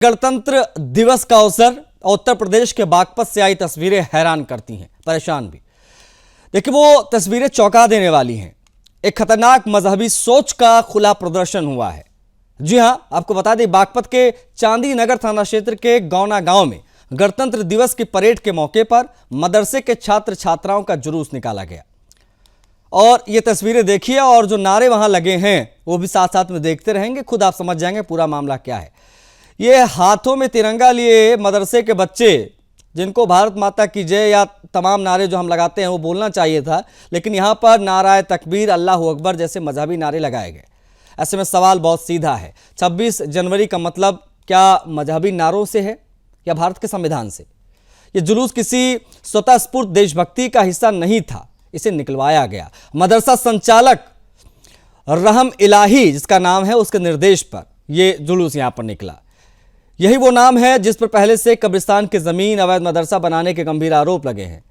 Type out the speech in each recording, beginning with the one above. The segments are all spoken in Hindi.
गणतंत्र दिवस का अवसर उत्तर प्रदेश के बागपत से आई तस्वीरें हैरान करती हैं, परेशान भी। देखिए, वो तस्वीरें चौंका देने वाली हैं। एक खतरनाक मजहबी सोच का खुला प्रदर्शन हुआ है। जी हां, आपको बता दें, बागपत के चांदी नगर थाना क्षेत्र के गौना गांव में गणतंत्र दिवस की परेड के मौके पर मदरसे के छात्र छात्राओं का जुलूस निकाला गया। और ये तस्वीरें देखिए, और जो नारे वहां लगे हैं वो भी साथ साथ में देखते रहेंगे, खुद आप समझ जाएंगे पूरा मामला क्या है। ये हाथों में तिरंगा लिए मदरसे के बच्चे, जिनको भारत माता की जय या तमाम नारे जो हम लगाते हैं वो बोलना चाहिए था, लेकिन यहाँ पर नाराए तकबीर, अल्लाह अकबर जैसे मजहबी नारे लगाए गए। ऐसे में सवाल बहुत सीधा है, 26 जनवरी का मतलब क्या मजहबी नारों से है या भारत के संविधान से? ये जुलूस किसी स्वतःस्फूर्त देशभक्ति का हिस्सा नहीं था, इसे निकलवाया गया। मदरसा संचालक रहम इलाही जिसका नाम है, उसके निर्देश पर यह जुलूस यहाँ पर निकला। यही वो नाम है जिस पर पहले से कब्रिस्तान की जमीन अवैध मदरसा बनाने के गंभीर आरोप लगे हैं।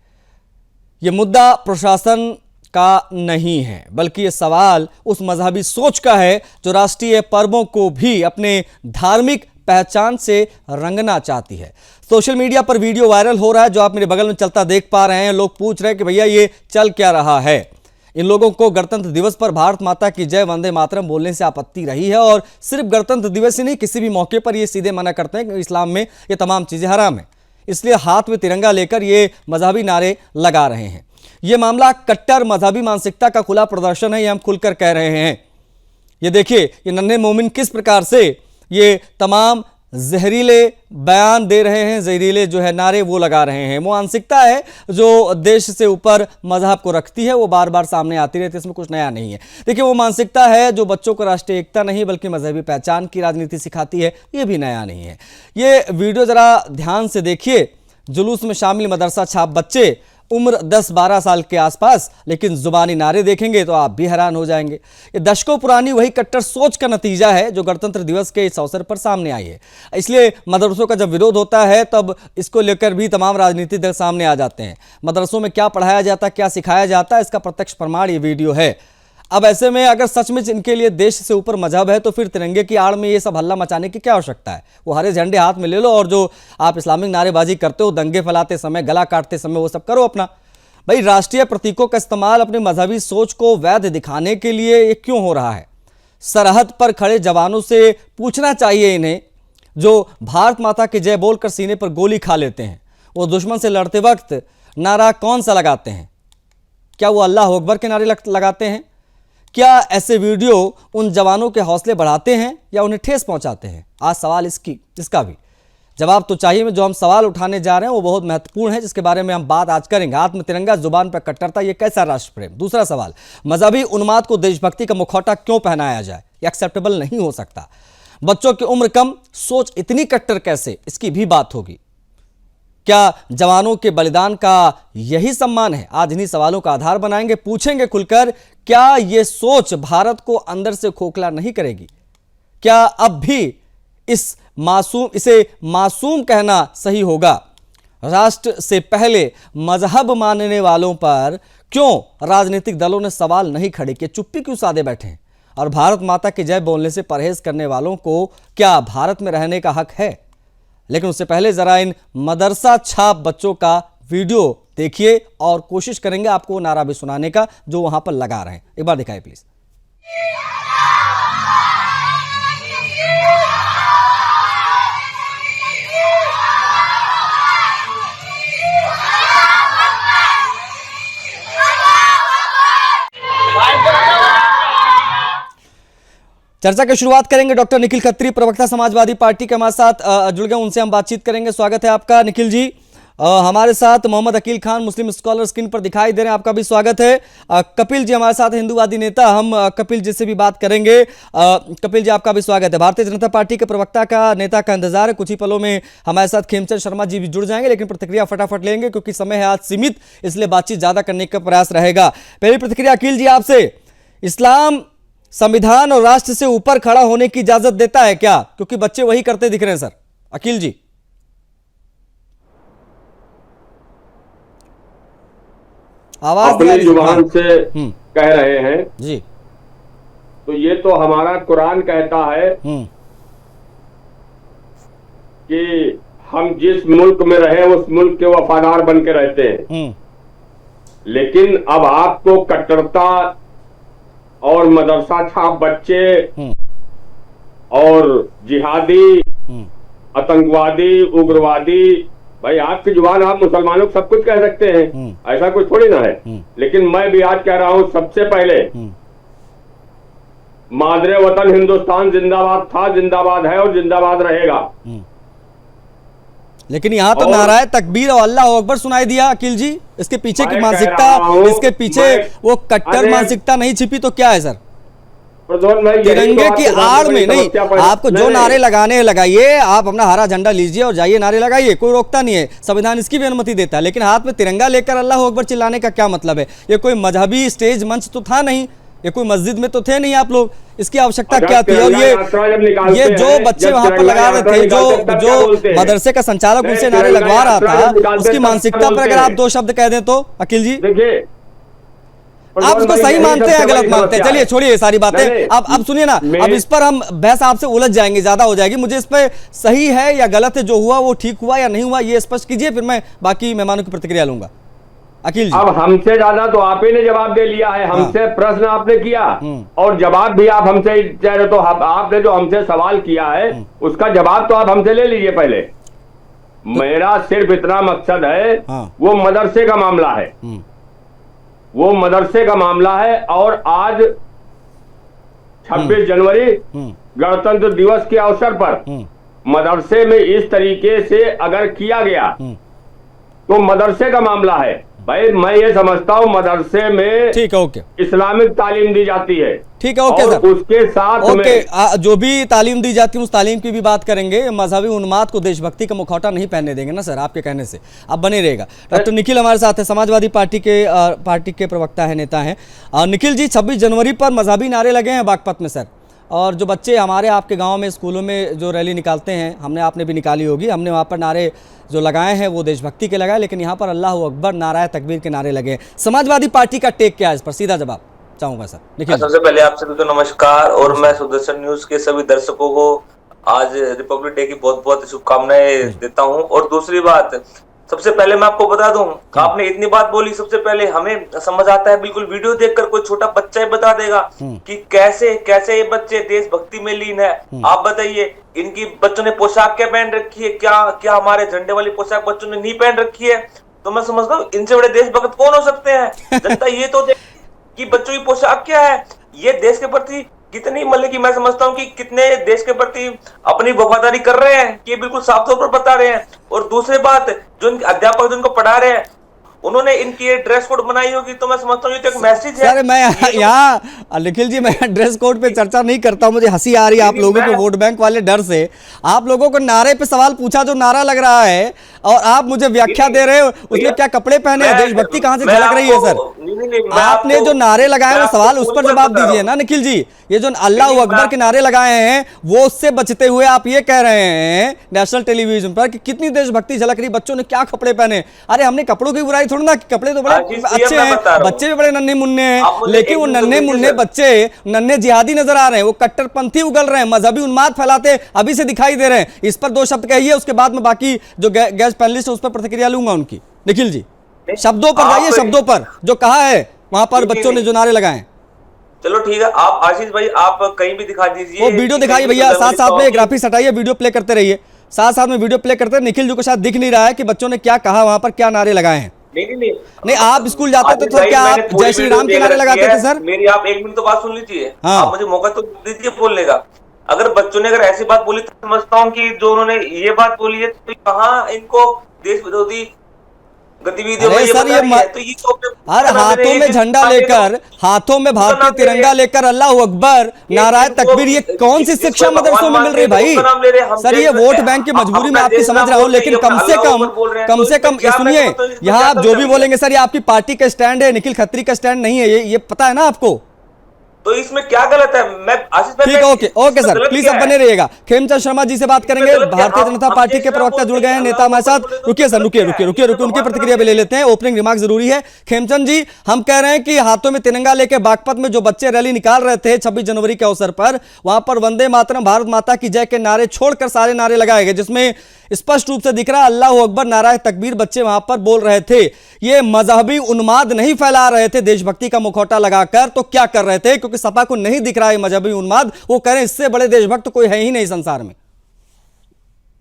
यह मुद्दा प्रशासन का नहीं है, बल्कि यह सवाल उस मजहबी सोच का है जो राष्ट्रीय पर्वों को भी अपने धार्मिक पहचान से रंगना चाहती है। सोशल मीडिया पर वीडियो वायरल हो रहा है, जो आप मेरे बगल में चलता देख पा रहे हैं। लोग पूछ रहे हैं कि भैया ये चल क्या रहा है। इन लोगों को गणतंत्र दिवस पर भारत माता की जय, वंदे मातरम बोलने से आपत्ति रही है, और सिर्फ गणतंत्र दिवस ही नहीं, किसी भी मौके पर ये सीधे मना करते हैं कि इस्लाम में ये तमाम चीजें हराम है। इसलिए हाथ में तिरंगा लेकर ये मजहबी नारे लगा रहे हैं। ये मामला कट्टर मजहबी मानसिकता का खुला प्रदर्शन है, ये हम खुलकर कह रहे हैं। ये देखिए, ये नन्हे मोमिन किस प्रकार से ये तमाम जहरीले बयान दे रहे हैं, जहरीले जो है नारे वो लगा रहे हैं। वो मानसिकता है जो देश से ऊपर मजहब को रखती है, वो बार बार सामने आती रहती है, इसमें कुछ नया नहीं है। देखिए, वो मानसिकता है जो बच्चों को राष्ट्रीय एकता नहीं बल्कि मजहबी पहचान की राजनीति सिखाती है, ये भी नया नहीं है। ये वीडियो जरा ध्यान से देखिए। जुलूस में शामिल मदरसा छाप बच्चे, उम्र 10-12 साल के आसपास, लेकिन जुबानी नारे देखेंगे तो आप भी हैरान हो जाएंगे। ये दशकों पुरानी वही कट्टर सोच का नतीजा है जो गणतंत्र दिवस के इस अवसर पर सामने आई है। इसलिए मदरसों का जब विरोध होता है तब इसको लेकर भी तमाम राजनीतिक दल सामने आ जाते हैं। मदरसों में क्या पढ़ाया जाता है, क्या सिखाया जाता है, इसका प्रत्यक्ष प्रमाण ये वीडियो है। अब ऐसे में अगर सचमुच इनके लिए देश से ऊपर मजहब है तो फिर तिरंगे की आड़ में ये सब हल्ला मचाने की क्या आवश्यकता है? वो हरे झंडे हाथ में ले लो, और जो आप इस्लामिक नारेबाजी करते हो, दंगे फैलाते समय, गला काटते समय, वो सब करो अपना। भाई, राष्ट्रीय प्रतीकों का इस्तेमाल अपनी मजहबी सोच को वैध दिखाने के लिए ये क्यों हो रहा है? सरहद पर खड़े जवानों से पूछना चाहिए इन्हें, जो भारत माता की जय बोलकर सीने पर गोली खा लेते हैं, वो दुश्मन से लड़ते वक्त नारा कौन सा लगाते हैं? क्या वो अल्लाह अकबर के नारे लगाते हैं? क्या ऐसे वीडियो उन जवानों के हौसले बढ़ाते हैं या उन्हें ठेस पहुंचाते हैं? आज सवाल इसका भी जवाब तो चाहिए। में जो हम सवाल उठाने जा रहे हैं वो बहुत महत्वपूर्ण है, जिसके बारे में हम बात आज करेंगे। आत्म तिरंगा, जुबान पर कट्टरता, ये कैसा राष्ट्र प्रेम? दूसरा सवाल, मजहबी उन्माद को देशभक्ति का मुखौटा क्यों पहनाया जाए? ये एक्सेप्टेबल नहीं हो सकता। बच्चों की उम्र कम, सोच इतनी कट्टर कैसे? इसकी भी बात होगी। क्या जवानों के बलिदान का यही सम्मान है? आज इन्हीं सवालों का आधार बनाएंगे, पूछेंगे खुलकर, क्या यह सोच भारत को अंदर से खोखला नहीं करेगी? क्या अब भी इसे मासूम कहना सही होगा? राष्ट्र से पहले मजहब मानने वालों पर क्यों राजनीतिक दलों ने सवाल नहीं खड़े किए? चुप्पी क्यों साधे बैठे हैं? और भारत माता की जय बोलने से परहेज करने वालों को क्या भारत में रहने का हक है? लेकिन उससे पहले जरा इन मदरसा छाप बच्चों का वीडियो देखिए, और कोशिश करेंगे आपको वो नारा भी सुनाने का जो वहां पर लगा रहे हैं। एक बार दिखाइए प्लीज। चर्चा की शुरुआत करेंगे। डॉक्टर निखिल खत्री, प्रवक्ता समाजवादी पार्टी के हमारे साथ जुड़ गए, उनसे हम बातचीत करेंगे। स्वागत है आपका निखिल जी। हमारे साथ मोहम्मद अकील खान, मुस्लिम स्कॉलर, स्क्रीन पर दिखाई दे रहे हैं, आपका भी स्वागत है। कपिल जी हमारे साथ, हिंदूवादी नेता, हम कपिल जी से भी बात करेंगे। कपिल जी, आपका भी स्वागत है। भारतीय जनता पार्टी के प्रवक्ता का, नेता का इंतजार है। कुछ ही पलों में हमारे साथ खेमचंद शर्मा जी भी जुड़ जाएंगे, लेकिन प्रतिक्रिया फटाफट लेंगे क्योंकि समय है आज सीमित, इसलिए बातचीत ज्यादा करने का प्रयास रहेगा। पहली प्रतिक्रिया अकील जी आपसे, इस्लाम संविधान और राष्ट्र से ऊपर खड़ा होने की इजाजत देता है क्या? क्योंकि बच्चे वही करते दिख रहे हैं सर। अकील जी, आवाज अपनी जुबान से कह रहे हैं जी, तो ये तो हमारा कुरान कहता है कि हम जिस मुल्क में रहे उस मुल्क के वफादार बन के रहते हैं, लेकिन अब आपको कट्टरता और मदरसा छाप बच्चे और जिहादी, आतंकवादी, उग्रवादी, भाई आपकी जुबान आप मुसलमानों को सब कुछ कह सकते हैं, ऐसा कुछ थोड़ी ना है। लेकिन मैं भी आज कह रहा हूं, सबसे पहले मादरे वतन हिंदुस्तान जिंदाबाद था, जिंदाबाद है और जिंदाबाद रहेगा। लेकिन यहाँ तो नाराए तकबीर और अल्लाह अकबर सुनाई दिया अकील जी। इसके पीछे की मानसिकता, इसके पीछे वो कट्टर मानसिकता नहीं छिपी तो क्या है सर? तिरंगे की आड़ में नहीं, आपको जो नारे लगाने लगाइए, आप अपना हरा झंडा लीजिए और जाइए नारे लगाइए, कोई रोकता नहीं है, संविधान इसकी भी अनुमति देता है। लेकिन हाथ में तिरंगा लेकर अल्लाह अकबर चिल्लाने का क्या मतलब है? ये कोई मजहबी स्टेज मंच तो था नहीं, ये कोई मस्जिद में तो थे नहीं आप लोग, इसकी आवश्यकता क्या थी? और ये जो बच्चे वहां पर लगा रहे थे, जो मदरसे का संचालक उनसे नारे लगवा रहा था, उसकी मानसिकता पर अगर आप दो शब्द कह दें तो अकील जी, देखिए आप उसको सही मानते हैं या गलत मानते हैं? चलिए छोड़िए सारी बातें, अब सुनिए ना, अब इस पर हम बहस आपसे उलझ जाएंगे, ज्यादा हो जाएगी। मुझे इस पर सही है या गलत है, जो हुआ वो ठीक हुआ या नहीं हुआ, ये स्पष्ट कीजिए, फिर मैं बाकी मेहमानों की प्रतिक्रिया लूंगा। अकील जी, अब हमसे ज्यादा तो आप ही ने जवाब दे लिया है। हमसे प्रश्न आपने किया और जवाब भी आप हमसे कह रहे, तो आपने जो हमसे सवाल किया है उसका जवाब तो आप हमसे ले लीजिए पहले। मेरा सिर्फ इतना मकसद है, वो मदरसे का मामला है, वो मदरसे का मामला है। और आज 26 जनवरी गणतंत्र दिवस के अवसर पर मदरसे में इस तरीके से अगर किया गया तो मदरसे का मामला है। भाई मैं ये समझता हूँ मदरसे में ठीक है, ओके, इस्लामिक तालीम दी जाती है, ठीक है, ओके सर, उसके साथ ओके, जो भी तालीम दी जाती है उस तालीम की भी बात करेंगे। मजहबी उन्माद को देशभक्ति का मुखौटा नहीं पहनने देंगे ना सर, आपके कहने से। अब बने रहेगा। डॉक्टर निखिल हमारे साथ है, समाजवादी पार्टी के प्रवक्ता है, नेता हैं। निखिल जी, 26 जनवरी पर मजहबी नारे लगे हैं बागपत में सर, और जो बच्चे हमारे आपके गांव में स्कूलों में जो रैली निकालते हैं, आपने भी निकाली होगी, हमने वहाँ पर नारे जो लगाए हैं वो देशभक्ति के लगाए, लेकिन यहाँ पर अल्लाह अकबर, नाराए तकबीर के नारे लगे हैं। समाजवादी पार्टी का टेक क्या है इस पर? सीधा जवाब चाहूंगा सर। देखिए, सबसे पहले आप सभी को नमस्कार, और मैं सुदर्शन न्यूज के सभी दर्शकों को आज रिपब्लिक डे की बहुत बहुत शुभकामनाएं देता हूं। और दूसरी बात, सबसे पहले मैं आपको बता दूं, आपने इतनी बात बोली, सबसे पहले हमें समझ आता है, बिल्कुल वीडियो देखकर कोई छोटा बच्चा ही बता देगा कि कैसे कैसे ये बच्चे देशभक्ति में लीन है। आप बताइए, इनकी बच्चों ने पोशाक क्या पहन रखी है? क्या हमारे झंडे वाली पोशाक बच्चों ने नहीं पहन रखी है? तो मैं समझता हूँ इनसे बड़े देशभक्त कौन हो सकते हैं? जनता ये तो देख कि बच्चों की पोशाक क्या है, ये देश के प्रति कितनी, मतलब कि मैं समझता हूँ कि कितने देश के प्रति अपनी वफादारी कर रहे हैं, कि ये बिल्कुल साफ तौर पर बता रहे हैं। और दूसरी बात, जो अध्यापक जिनको पढ़ा रहे हैं उन्होंने इनकी ड्रेस कोड बनाई होगी, तो मैं समझता हूँ ये तो एक मैसेज है। सर मैं यहाँ निखिल जी, मैं ड्रेस कोड पे चर्चा नहीं करता, मुझे हंसी आ रही है आप लोगों को वोट बैंक वाले डर से। आप लोगों को नारे पे सवाल पूछा, जो नारा लग रहा है, और आप मुझे व्याख्या दे रहे हो उसमें क्या कपड़े पहने हैं, देशभक्ति कहाँ से झलक रही है सर? आपने जो नारे लगाए वो सवाल, उस पर जवाब दीजिए ना निखिल जी। ये जो अल्लाह अकबर के नारे लगाए हैं वो उससे बचते हुए आप ये कह रहे हैं नेशनल टेलीविजन पर कि कितनी देशभक्ति झलक रही, बच्चों ने क्या कपड़े पहने। अरे हमने कपड़ों की बुराई थोड़ी ना, कपड़े तो बड़े अच्छे हैं, बच्चे भी बड़े नन्हे मुन्ने हैं, लेकिन वो नन्हे मुन्ने बच्चे नन्हे जिहादी नजर आ रहे हैं, वो कट्टरपंथी उगल रहे हैं, मजहबी उन्माद फैलाते अभी से दिखाई दे रहे हैं। इस पर दो शब्द कहिए, उसके बाद में बाकी जो गेस्ट पैनलिस्ट है उस पर प्रतिक्रिया लूंगा उनकी। निखिल जी, शब्दों पर जाइए, शब्दों पर जो कहा है वहां पर बच्चों ने जो नारे लगाए। चलो ठीक है, आप आशीष भाई आप कहीं भी दिखा दीजिए, वो वीडियो दिखाइए भैया, साथ साथ में ग्राफिक्स हटाइए, वीडियो प्ले करते रहिए, साथ साथ में वीडियो प्ले करते। निखिल जी को शायद दिख नहीं रहा है कि बच्चों ने क्या कहा, वहां पर क्या नारे लगाए हैं। नहीं आप स्कूल जाते थे तो क्या आप जय श्री राम के नारे लगाते थे सर? मेरी आप 1 मिनट तो बात सुन लीजिए, आप मुझे मौका तो दीजिए बोलने का। अगर बच्चों ने अगर ऐसी बात बोली तो समझता हूँ कि जो उन्होंने ये बात बोली है तो कहाँ इनको देश विरोधी गतिविधियों में हाथों में झंडा लेकर, हाथों में भारतीय तिरंगा लेकर अल्लाह अकबर, नाराए तकबीर, ये कौन सी शिक्षा मदरसों में मिल रही भाई? सर ये वोट बैंक की मजबूरी में आपकी समझ रहा हूँ, लेकिन कम से कम ये सुनिए, यहाँ आप जो भी बोलेंगे सर ये आपकी पार्टी का स्टैंड है, निखिल खत्री का स्टैंड नहीं है, ये पता है ना आपको? तो इसमें क्या गलत है? मैं आशीष भाई, ठीक है, ओके ओके सर, गलत प्लीज क्या आप है? बने रहिएगा। खेमचंद शर्मा जी से बात करेंगे, गलत क्या? भारतीय जनता हम पार्टी के जैसे ना प्रवक्ता जुड़ बोलते गए हैं, हैं, नेता हमारे अल्लाह साथ। बोले तो रुकिए सर, गलत रुकिए क्या है? रुकिए रुकिए ये तो रुकिए, उनकी भगवान प्रतिक्रिया भी ले लेते हैं। ओपनिंग रिमार्क जरूरी है। खेमचंद जी, हम कह रहे हैं कि हाथों में तिरंगा लेके बागपत में जो बच्चे रैली निकाल रहे थे 26 जनवरी के अवसर पर, वहां पर वंदे मातरम, भारत माता की जय के नारे छोड़कर सारे नारे लगाए गए, जिसमें स्पष्ट रूप से दिख रहा है अल्लाह अकबर, नाराए तकबीर बच्चे वहां पर बोल रहे थे। ये मजहबी उन्माद नहीं फैला रहे थे देशभक्ति का मुखौटा लगाकर, तो क्या कर रहे थे? क्योंकि सपा को नहीं दिख रहा है मजहबी उन्माद, वो कह रहे हैं इससे बड़े देशभक्त कोई है ही नहीं संसार में।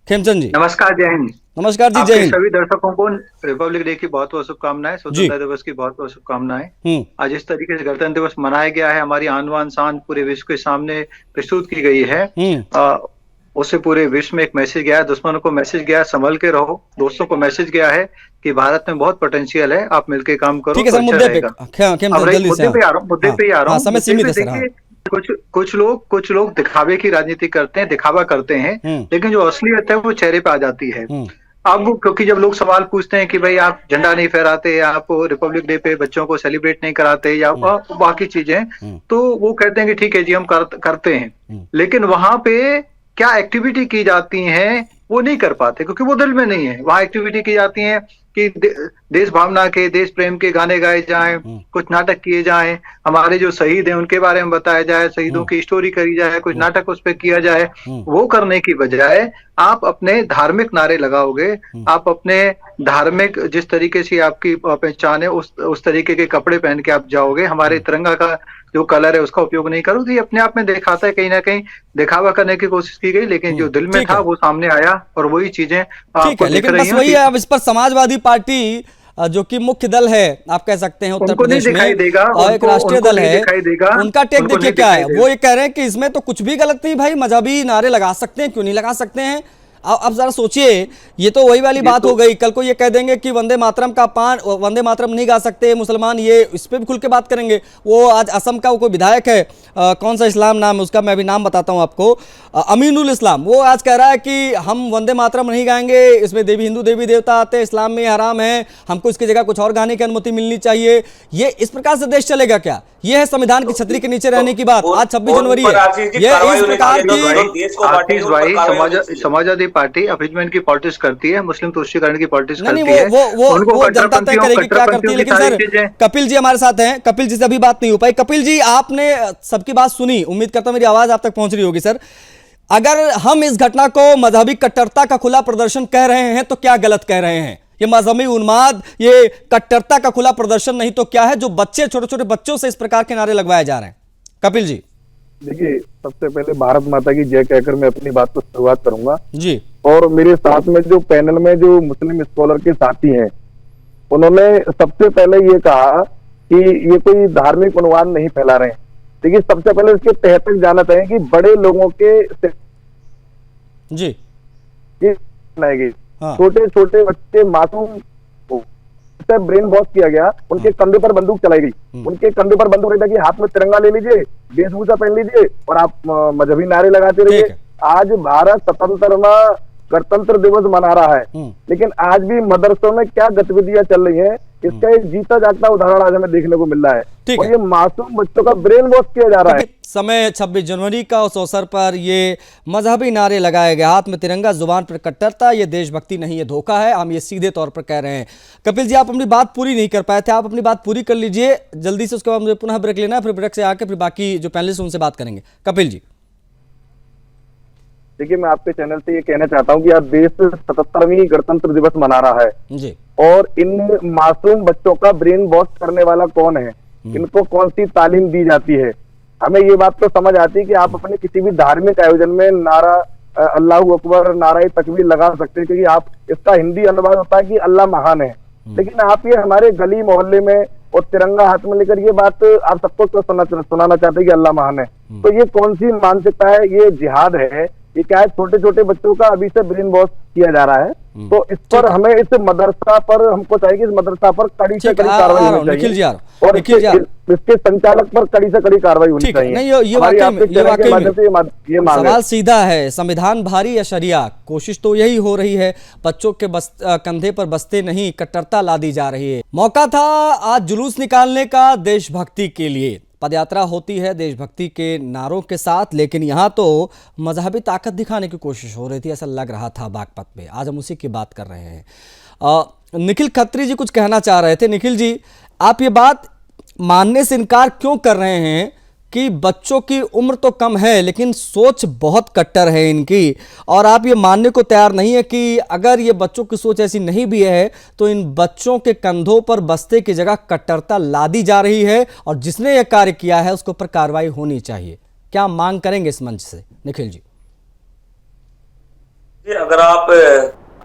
खेमचंद जी नमस्कार, जय हिंद। नमस्कार जी, जय आपके हिंद। सभी दर्शकों को रिपब्लिक डे की बहुत बहुत शुभकामनाएं, स्वतंत्रता दिवस की बहुत बहुत शुभकामनाएं। आज इस तरीके से गणतंत्र दिवस मनाया गया है, हमारी आन बान शान पूरे विश्व के सामने प्रस्तुत की गई है। उससे पूरे विश्व में एक मैसेज गया है, दुश्मनों को मैसेज गया है, संभल के रहो। दोस्तों को मैसेज गया है कि भारत में बहुत पोटेंशियल है, आप मिलकर काम करो। ठीक है सर, मुद्दे पे मुद्दे पे आ रहा हूँ। समय सीमित है सर। देखिए, कुछ लोग दिखावे की राजनीति करते हैं, दिखावा करते हैं, लेकिन जो असलियत है वो चेहरे पे आ जाती है। अब क्योंकि जब लोग सवाल पूछते हैं कि भाई आप झंडा नहीं फहराते, आप रिपब्लिक डे पे बच्चों को सेलिब्रेट नहीं कराते या बाकी चीजें, तो वो कहते हैं कि ठीक है जी हम करते हैं, लेकिन वहां पे क्या एक्टिविटी की जाती है वो नहीं कर पाते, क्योंकि वो दिल में नहीं है। वहां एक्टिविटी की जाती है कि देश भावना के, देश प्रेम के गाने गाए जाएं, कुछ नाटक किए जाएं, हमारे जो शहीद हैं उनके बारे में बताया जाए, शहीदों की स्टोरी करी जाए, कुछ नाटक उस पर किया जाए। वो करने की बजाय आप अपने धार्मिक नारे लगाओगे, आप अपने धार्मिक जिस तरीके से आपकी पहचान है उस तरीके के कपड़े पहन के आप जाओगे, हमारे तिरंगा का जो कलर है उसका उपयोग नहीं करो, तो ये अपने आप में दिखाता है कहीं ना कहीं दिखावा करने की कोशिश की गई, लेकिन जो दिल में था वो सामने आया और वही चीजें आपको दिख लेकिन रही बस वही है। अब इस पर समाजवादी पार्टी जो कि मुख्य दल है, आप कह सकते हैं उत्तर प्रदेश में, और एक राष्ट्रीय दल है, उनका टेक देखिए क्या है। वो ये कह रहे हैं कि इसमें तो कुछ भी गलत नहीं भाई, मजहबी नारे लगा सकते हैं, क्यों नहीं लगा सकते हैं। अब जरा सोचिए, ये तो वही वाली बात हो गई। कल को ये कह देंगे कि वंदे मातरम वंदे मातरम नहीं गा सकते मुसलमान, ये इस पे भी खुल के बात करेंगे। वो आज असम का कोई विधायक है, कौन सा इस्लाम नाम है उसका, मैं भी नाम बताता हूं आपको, अमीनुल इस्लाम, वो आज कह रहा है कि हम वंदे मातरम नहीं गाएंगे, इसमें हिंदू देवी देवता आते हैं, इस्लाम में हराम है, हमको इसकी जगह कुछ और गाने की अनुमति मिलनी चाहिए। ये इस प्रकार से देश चलेगा क्या? ये है संविधान की छतरी के नीचे रहने की बात। आज 26 जनवरी है, ये इस प्रकार की समाजवादी पार्टी अफिजमेंट की पॉलिटिक्स करती है, मुस्लिम तुष्टीकरण की पॉलिटिक्स करती है। वो जनता तय करेगी क्या करती है। लेकिन सर कपिल जी हमारे साथ हैं, कपिल जी से अभी बात नहीं हो पाई। कपिल जी, आपने सबकी बात सुनी, उम्मीद करता हूं मेरी आवाज आप तक पहुंच रही होगी। सर, अगर हम इस घटना को मजहबी कट्टरता का खुला प्रदर्शन कह रहे हैं तो क्या गलत कह रहे हैं? ये मजहबी उन्माद, ये कट्टरता का खुला प्रदर्शन नहीं तो क्या है जो बच्चे, छोटे छोटे बच्चों से इस प्रकार के नारे लगवाए जा रहे हैं? कपिल जी देखिए, सबसे पहले भारत माता की जय कहकर मैं अपनी बात को शुरुआत करूंगा जी। और मेरे साथ में जो पैनल में जो मुस्लिम स्कॉलर के साथी हैं, उन्होंने सबसे पहले ये कहा कि ये कोई धार्मिक उन्माद नहीं फैला रहे हैं। देखिए, सबसे पहले इसके तहत तक जाना चाहिए कि बड़े लोगों के जी बनाएगी, छोटे छोटे बच्चे मासूम ब्रेन वॉश किया गया, उनके कंधे पर बंदूक चलाई गई, उनके कंधे पर बंदूक रही कि हाथ में तिरंगा ले लीजिए, वेशभूषा पहन लीजिए और आप मजहबी नारे लगाते रहिए। आज भारत गणतंत्र दिवस मना रहा है, लेकिन आज भी मदरसों में क्या गतिविधियां चल रही हैं, इसका एक जीता जागता उदाहरण आज हमें देखने को मिल रहा है। और ये मासूम बच्चों का ब्रेन वॉश किया जा रहा है। समय 26 जनवरी का, उस अवसर पर ये मजहबी नारे लगाए गए, हाथ में तिरंगा, जुबान पर कट्टरता, ये देशभक्ति नहीं, ये धोखा है, हम ये सीधे तौर पर कह रहे हैं। कपिल जी, आप अपनी बात पूरी नहीं कर पाए थे, आप अपनी बात पूरी कर लीजिए जल्दी से, उसके बाद मुझे पुनः ब्रेक लेना है, फिर ब्रेक से आके फिर बाकी जो पैनलिस्ट उनसे बात करेंगे। कपिल जी देखिए, मैं आपके चैनल से ये कहना चाहता हूँ कि आज देश 77वीं गणतंत्र दिवस मना रहा है जी, और इन मासूम बच्चों का ब्रेन वॉश करने वाला कौन है, इनको कौन सी तालीम दी जाती है? हमें ये बात तो समझ आती है कि आप अपने किसी भी धार्मिक आयोजन में नारा अल्लाह अकबर, नारा तकबीर लगा सकते हैं, क्योंकि आप इसका हिंदी अनुवाद होता है कि अल्लाह महान है। लेकिन आप ये हमारे गली मोहल्ले में और तिरंगा हाथ में लेकर ये बात आप सबको तो सुनाना चाहते हैं कि अल्लाह महान है, तो ये कौन सी मानसिकता है? ये जिहाद है, ये क्या है? छोटे छोटे बच्चों का अभी से ब्रेन वॉश किया जा रहा है। तो इस पर हमें, इस मदरसा पर हमको चाहिए कि इस मदरसा पर कड़ी से कड़ी कार्रवाई होनी चाहिए और इसके संचालक पर कड़ी से कड़ी कार्रवाई होनी चाहिए। नहीं, ये वाकई में सवाल सीधा है, संविधान भारी या शरिया? कोशिश तो यही हो रही है, बच्चों के कंधे पर बस्ते नहीं, कट्टरता ला दी जा रही है। मौका था आज जुलूस निकालने का देशभक्ति के लिए, पदयात्रा होती है देशभक्ति के नारों के साथ, लेकिन यहाँ तो मजहबी ताकत दिखाने की कोशिश हो रही थी, ऐसा लग रहा था बागपत में। आज हम उसी की बात कर रहे हैं। निखिल खत्री जी कुछ कहना चाह रहे थे। निखिल जी, आप ये बात मानने से इनकार क्यों कर रहे हैं कि बच्चों की उम्र तो कम है लेकिन सोच बहुत कट्टर है इनकी, और आप ये मानने को तैयार नहीं है कि अगर ये बच्चों की सोच ऐसी नहीं भी है तो इन बच्चों के कंधों पर बस्ते की जगह कट्टरता लादी जा रही है और जिसने यह कार्य किया है उसके ऊपर कार्रवाई होनी चाहिए? क्या मांग करेंगे इस मंच से निखिल जी?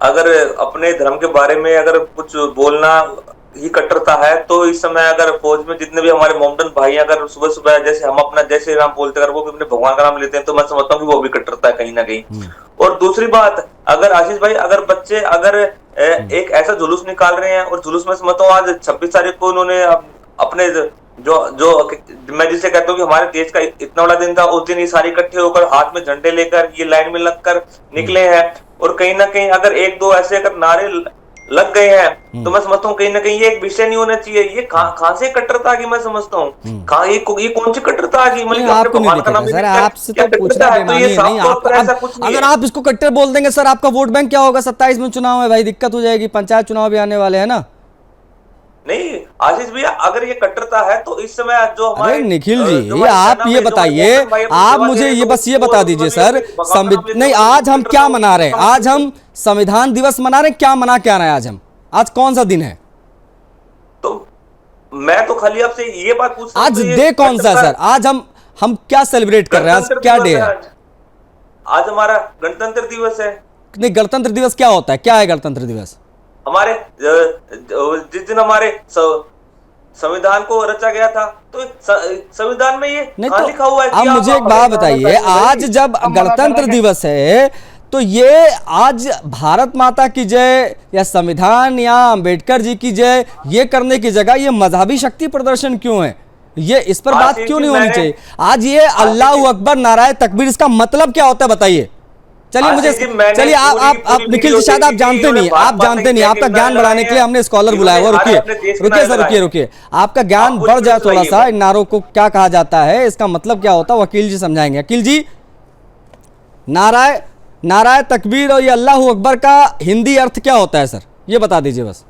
अगर अपने धर्म के बारे में अगर कुछ बोलना ही कट्टरता है तो इस समय अगर फौज में जितने भी हमारे मोमडन भाई अगर सुबह सुबह जैसे हम अपना जय श्री राम बोलते अगर वो भी अपने भगवान का नाम लेते हैं तो मैं समझता हूँ कि वो भी कट्टरता है कहीं ना कहीं। और दूसरी बात, अगर आशीष भाई अगर बच्चे अगर एक ऐसा जुलूस निकाल रहे हैं और जुलूस में समझता हूँ आज 26 तारीख को उन्होंने अपने जो मैं जिसे कहता हूँ कि हमारे देश का इतना बड़ा दिन था, उस दिन ये सारे इकट्ठे होकर हाथ में झंडे लेकर ये लाइन में लगकर निकले हैं। और कहीं ना कहीं अगर एक दो ऐसे अगर नारे लग गए हैं तो मैं समझता हूँ कहीं ना कहीं ये एक विषय नहीं होना चाहिए। ये कहां से कट्टरता की मैं समझता हूँ, ये कौन सी कट्टरता की? मतलब आपको नहीं दिखेगा सर, आपसे तो पूछना बेमानी है। नहीं, अगर आप इसको कट्टर बोल देंगे सर, आपका वोट बैंक क्या होगा? 27 में चुनाव है भाई, दिक्कत हो जाएगी। पंचायत चुनाव भी आने वाले हैं ना। नहीं आशीष भैया, अगर ये कट्टरता है तो इस समय जो हमारे निखिल जी, ये आप ये बताइए, आप मुझे ये बस ये बता दीजिए सर, नहीं आज हम क्या मना रहे हैं? आज हम संविधान दिवस मना रहे हैं, क्या मना क्या रहे हैं आज हम? आज कौन सा दिन है? तो मैं तो खाली आपसे ये बात पूछ रहा हूं, आज डे कौन सा सर? आज हम क्या सेलिब्रेट कर रहे हैं? आज क्या डे है? आज हमारा गणतंत्र दिवस है। नहीं, गणतंत्र दिवस क्या होता है? क्या है गणतंत्र दिवस? हमारे जिस दिन हमारे संविधान को रचा गया था तो संविधान में ये नहीं तो लिखा हुआ है। अब मुझे एक बात बताइए, आज जब गणतंत्र दिवस है तो ये आज भारत माता की जय या संविधान या अंबेडकर जी की जय ये करने की जगह ये मजहबी शक्ति प्रदर्शन क्यों है? ये इस पर बात क्यों नहीं होनी चाहिए? आज ये अल्लाह अकबर नाराए तकबीर, इसका मतलब क्या होता है बताइए? चलिए आप निखिल जी शायद आप जानते नहीं, आपका ज्ञान बढ़ाने के लिए हमने स्कॉलर बुलाया हुआ। रुकिए सर, रुकिए, आपका ज्ञान बढ़ जाए थोड़ा सा। इन नारों को क्या कहा जाता है, इसका मतलब क्या होता है, वकील जी समझाएंगे। वकील जी, नाराए तकबीर और ये अल्लाह अकबर का हिंदी अर्थ क्या होता है सर, ये बता दीजिए बस।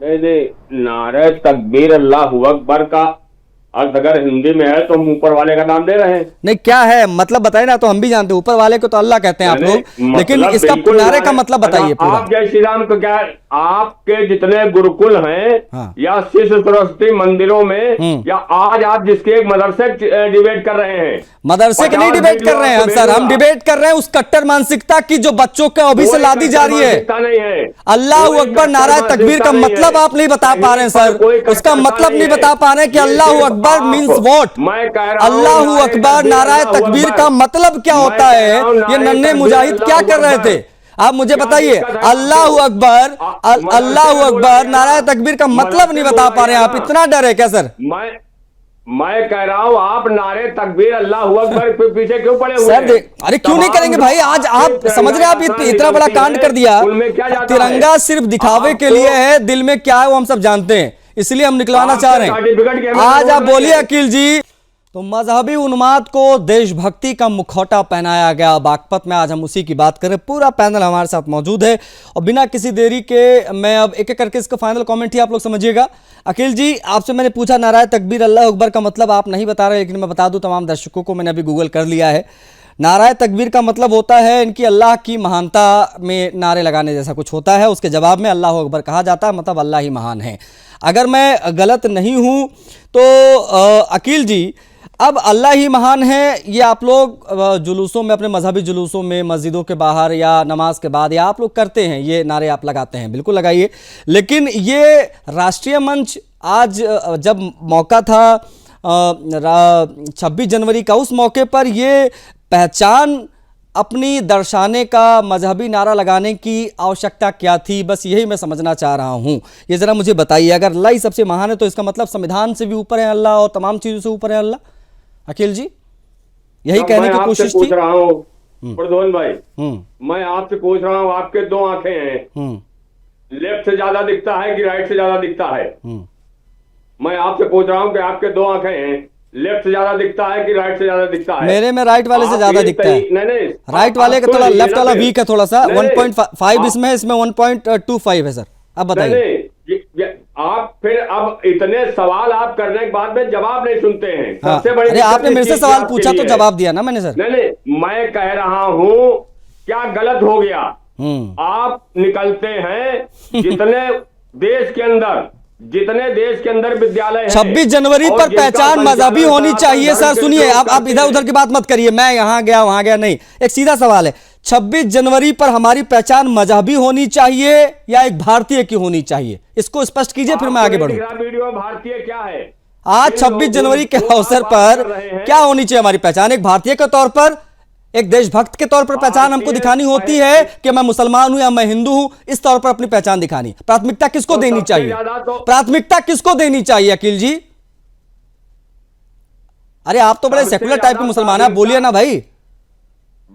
नारे तकबीर अल्लाह अकबर का अर्थ अगर हिंदी में है तो हम ऊपर वाले का नाम दे रहे हैं। नहीं, क्या है मतलब बताइए ना, तो हम भी जानते हैं ऊपर वाले को तो अल्लाह कहते हैं आप लोग, लेकिन इसका नारे का मतलब बताइए पूरा। आप जय श्री राम को क्या आपके जितने गुरुकुल हैं या शिशु सरस्वती मंदिरों में या आज आप जिसके एक मदरसे डिबेट कर रहे हैं, मदरसे की नहीं डिबेट कर रहे हैं हम सर, हम डिबेट कर रहे हैं उस कट्टर मानसिकता की जो बच्चों के अभी से लादी जा रही है। अल्लाह अकबर नारा तकबीर का मतलब आप नहीं बता पा रहे हैं सर, उसका मतलब नहीं बता पा रहे हैं कि अल्लाह अकबर मीन्स व्हाट। अल्लाह अकबर नारा तकबीर का मतलब क्या होता है? ये नन्हे मुजाहिद क्या कर रहे थे आप मुझे बताइए। अल्लाह अकबर नारा तकबीर का मतलब नहीं बता पा रहे हैं आप, इतना डर है क्या सर? मैं कह रहा हूँ आप नारे तकबीर अल्लाह अकबर के पीछे क्यों पड़े हुए सर? अरे क्यों नहीं करेंगे भाई? आज आप समझ रहे हैं, आप इतना बड़ा कांड कर दिया। तिरंगा सिर्फ दिखावे के लिए है, दिल में क्या है वो हम सब जानते हैं, इसलिए हम निकलवाना चाह रहे हैं। आज आप बोलिए अकील जी। तो मजहबी उन्माद को देशभक्ति का मुखौटा पहनाया गया बागपत में, आज हम उसी की बात करें। पूरा पैनल हमारे साथ मौजूद है और बिना किसी देरी के मैं अब एक एक करके इसका फाइनल कमेंट ही आप लोग समझिएगा। अकील जी, आपसे मैंने पूछा नाराए तकबीर अल्लाह अकबर का मतलब आप नहीं बता रहे, लेकिन मैं बता दूं तमाम दर्शकों को, मैंने अभी गूगल कर लिया है। नाराए तकबीर का मतलब होता है इनकी अल्लाह की महानता में नारे लगाने जैसा कुछ होता है, उसके जवाब में अल्लाह अकबर कहा जाता है, मतलब अल्लाह ही महान है। अगर मैं गलत नहीं हूँ तो अकील जी, अब अल्लाह ही महान है ये आप लोग जुलूसों में, अपने मजहबी जुलूसों में, मस्जिदों के बाहर या नमाज के बाद या आप लोग करते हैं, ये नारे आप लगाते हैं, बिल्कुल लगाइए। लेकिन ये राष्ट्रीय मंच आज जब मौका था 26 जनवरी का, उस मौके पर ये पहचान अपनी दर्शाने का, मजहबी नारा लगाने की आवश्यकता क्या थी? बस यही मैं समझना चाह रहा हूँ, ये ज़रा मुझे बताइए। अगर अल्लाह ही सबसे महान है तो इसका मतलब संविधान से भी ऊपर है अल्लाह और तमाम चीज़ों से ऊपर है अल्लाह। अखिल जी, यही कहने की कोशिश थी। पूछ रहा हूँ प्रद्योन भाई, मैं आपसे पूछ रहा हूँ, आपके दो आंखें हैं, लेफ्ट से ज्यादा दिखता है कि राइट से ज्यादा दिखता है? मैं आपसे पूछ रहा हूँ कि आपके 2 आंखें हैं, लेफ्ट से ज्यादा दिखता है कि राइट से ज्यादा दिखता है? मेरे में राइट वाले से आप ज्यादा ये दिखता है। नहीं, राइट वाले का सुन थोड़ा, लीजिए लेफ्ट ना वाला फिर। वीक है थोड़ा सा। नहीं, 1.5 इसमें है, इसमें 1.25 है सर। अब बताइए। नहीं, आप फिर अब इतने सवाल आप करने के बाद में जवाब नहीं सुनते हैं। हाँ, सबसे बड़ी अरे दिक्कत आपने इस मेरे से चीज की सवाल आपके पूछा तो लिए है। जवाब दिया ना मैंने सर। नहीं, मैं कह रहा हूं क्या गलत हो गया? आप निकलते हैं जितने देश के अंदर विद्यालय हैं, 26 जनवरी और पर जिनका पहचान संचालन मजहबी होनी सनातन चाहिए धर्म सर। के सुनिए, लोग आप करते इधर हैं। उधर की बात मत करिए, मैं यहां गया वहां गया नहीं। एक सीधा सवाल है, 26 जनवरी पर हमारी पहचान मजहबी होनी चाहिए या एक भारतीय की होनी चाहिए? इसको स्पष्ट कीजिए, फिर मैं आगे आपको नहीं बढ़ूं। दिख रहा वीडियो भारतीय क्या है? आज 26 जनवरी के अवसर पर क्या होनी चाहिए हमारी पहचान? एक भारतीय के तौर पर, एक देशभक्त के तौर पर पहचान हमको दिखानी होती है कि मैं मुसलमान हूं या मैं हिंदू हूं, इस तौर पर अपनी पहचान दिखानी। प्राथमिकता किसको देनी चाहिए? प्राथमिकता किसको देनी चाहिए अखिल जी? अरे आप तो बड़े सेकुलर टाइप के मुसलमान हैं, आप बोलिए ना भाई।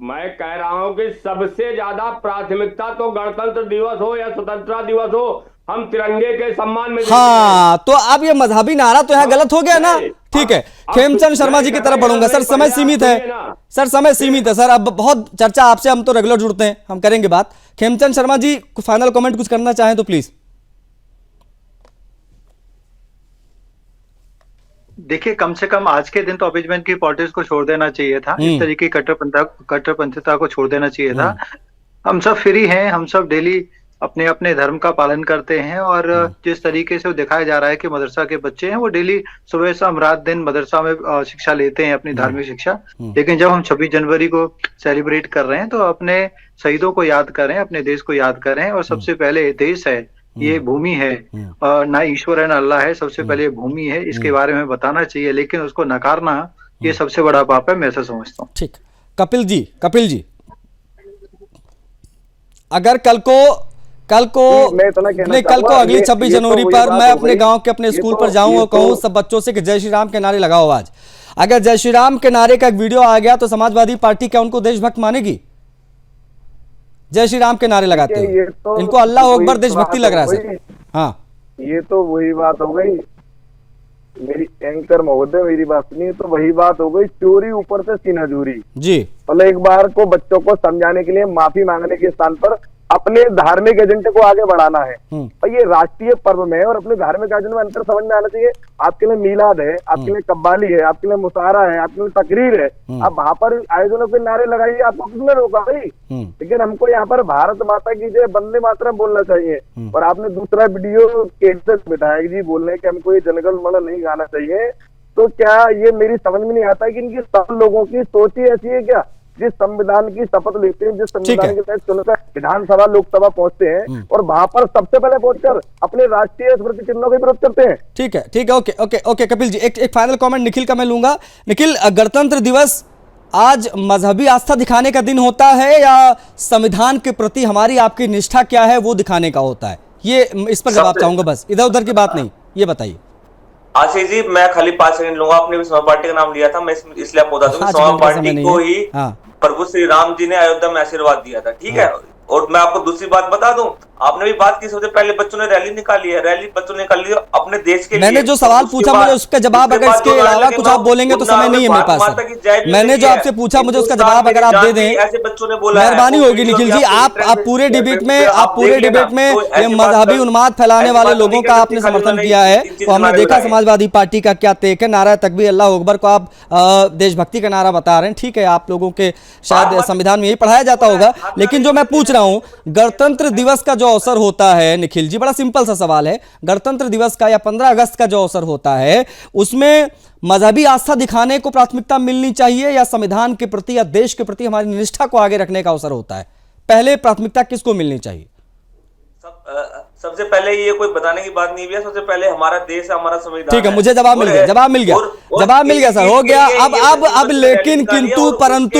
मैं कह रहा हूं कि सबसे ज्यादा प्राथमिकता तो गणतंत्र दिवस हो या स्वतंत्रता दिवस हो, हम तिरंगे के सम्मान में देते हैं। हाँ, तो अब ये मजहबी नारा तो यहाँ गलत हो गया ना। ठीक है, खेमचंद शर्मा जी की तरफ बढ़ूंगा सर। समय सीमित है सर, समय सीमित है सर। अब बहुत चर्चा आपसे, हम तो रेगुलर जुड़ते हैं, हम करेंगे बात। खेमचंद शर्मा जी फाइनल कमेंट कुछ करना चाहें तो प्लीज। देखिए, कम से कम आज के दिन तो अपेजमेंट की पॉलिटिक्स को छोड़ देना चाहिए था। इस तरीके की कट्टरपंथिता को छोड़ देना चाहिए था। हम सब फ्री हैं, हम सब डेली अपने अपने धर्म का पालन करते हैं, और जिस तरीके से वो दिखाया जा रहा है कि मदरसा के बच्चे हैं वो डेली सुबह शाम रात दिन मदरसा में शिक्षा लेते हैं, अपनी धार्मिक शिक्षा। लेकिन जब हम 26 जनवरी को सेलिब्रेट कर रहे हैं तो अपने शहीदों को याद करें, अपने देश को याद करें। और सबसे पहले देश है, ये भूमि है, ना ईश्वर है ना अल्लाह है, सबसे पहले ये भूमि है, इसके बारे में बताना चाहिए। लेकिन उसको नकारना ये सबसे बड़ा पाप है, मैं ऐसा समझता हूँ। ठीक, कपिल जी, अगर कल को अगली 26 जनवरी पर मैं अपने गांव के अपने स्कूल पर जाऊं और कहूं सब बच्चों से कि जय श्री राम के नारे लगाओ आज, अगर जय श्री राम के नारे का एक वीडियो आ गया तो समाजवादी पार्टी क्या उनको देशभक्त मानेगी? जय श्री राम के नारे लगाते हुए इनको अल्लाह अकबर देशभक्ति लग रहा है सर। हाँ, ये तो वही बात हो गई, मेरी एंकर महोदय मेरी बात सुनिए, तो वही बात हो गई, चोरी ऊपर से सीना चोरी जी। मतलब एक बार को बच्चों को समझाने के लिए माफी मांगने के स्थान पर अपने धार्मिक एजेंडे को आगे बढ़ाना है। और ये राष्ट्रीय पर्व में और अपने धार्मिक आयोजन में अंतर समझ में आना चाहिए। आपके लिए मीलाद है, आपके लिए कव्वाली है, आपके लिए मुशायरा है, आपके लिए तकरीर है, आप वहां पर आयोजनों पे नारे लगाइए, आपको किसने रोका भाई? लेकिन हमको यहाँ पर भारत माता की जय, वंदे मातरम बोलना चाहिए। और आपने दूसरा वीडियो कैसे विधायक जी बोल रहे हैं कि हमको ये जनगण मन नहीं गाना चाहिए, तो क्या ये मेरी समझ में नहीं आता कि इनकी सब लोगों की सोच ही ऐसी है क्या? जिस संविधान की शपथ लेते हैं, जिस संविधान के तहत चुनकर विधानसभा लोकसभा पहुंचते हैं और वहां पर सबसे पहले पहुंचकर अपने राष्ट्रीय स्मृति चिन्हों का विरोध करते हैं। ठीक है, ओके कपिल जी, एक फाइनल कमेंट निखिल का मैं लूंगा। निखिल, गणतंत्र दिवस आज मजहबी आस्था दिखाने का दिन होता है या संविधान के प्रति हमारी आपकी निष्ठा क्या है वो दिखाने का होता है? ये इस पर जवाब चाहूंगा, बस इधर उधर की बात नहीं, ये बताइए। आशीष जी, मैं खाली 5 सेकंड लूंगा। आपने भी समाज पार्टी का नाम लिया था, मैं इसलिए आपको बता दूं, समाज पार्टी को ही प्रभु श्री राम जी ने अयोध्या में आशीर्वाद दिया था, ठीक है। और मैं आपको दूसरी बात बता दूं, आपने भी बात की, सबसे पहले बच्चों ने रैली निकाली है, बच्चों ने निकाली है अपने देश के लिए। मैंने जो सवाल पूछा मुझे उसका जवाब, अगर इसके अलावा कुछ आप बोलेंगे तो समय नहीं है मेरे पास। मैंने जो आपसे पूछा मुझे उसका जवाब अगर आप दे दें, ऐसे बच्चों ने बोला, मेहरबानी होगी निखिल जी। आप पूरे डिबेट में ये मजहबी उन्माद फैलाने वाले लोगों का आपने समर्थन किया है, तो हमने देखा समाजवादी पार्टी का क्या टेक है। नारा तकबीर अल्लाह अकबर को आप देशभक्ति का नारा बता रहे हैं, ठीक है, आप लोगों के शायद संविधान में यही पढ़ाया जाता होगा। लेकिन जो मैं पूछ रहा हूं, गणतंत्र दिवस का जो अवसर होता है निखिल जी, बड़ा सिंपल सा सवाल है, गणतंत्र दिवस का या 15 अगस्त का जो अवसर होता है उसमें मजहबी आस्था दिखाने को प्राथमिकता मिलनी चाहिए या संविधान के प्रति या देश के प्रति हमारी निष्ठा को आगे रखने का अवसर होता है? पहले प्राथमिकता किसको मिलनी चाहिए? सबसे पहले ये कोई बताने की बात नहीं है, सबसे पहले हमारा देश है, हमारा संविधान। ठीक है, मुझे जवाब मिल गया सर, हो गया। अब लेकिन किंतु परंतु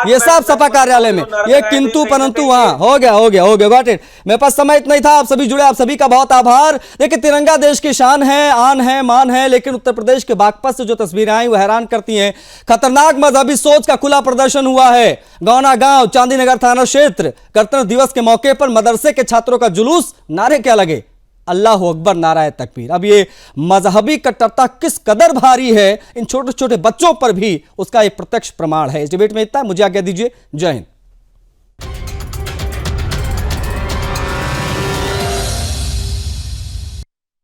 ये सब सपा कार्यालय में ये किंतु परंतु वहां हो गया, गॉट इट। मेरे पास समय इतना ही था, आप सभी जुड़े, आप सभी का बहुत आभार। देखिए, तिरंगा देश की शान है, आन है, मान है, लेकिन उत्तर प्रदेश के बागपत से जो तस्वीरें आई वो हैरान करती हैं। खतरनाक मजहबी सोच का खुला प्रदर्शन हुआ है गौना गांव, चांदीनगर थाना क्षेत्र। गणतंत्र दिवस के मौके पर मदरसे के छात्रों का जुलूस, नारे क्या लगे, अल्लाह अकबर, नारा तकबीर। अब ये मजहबी कट्टरता किस कदर भारी है इन छोटे छोटे बच्चों पर भी, उसका एक प्रत्यक्ष प्रमाण है। इस डिबेट में इतना, मुझे आज्ञा दीजिए। जय हिंद।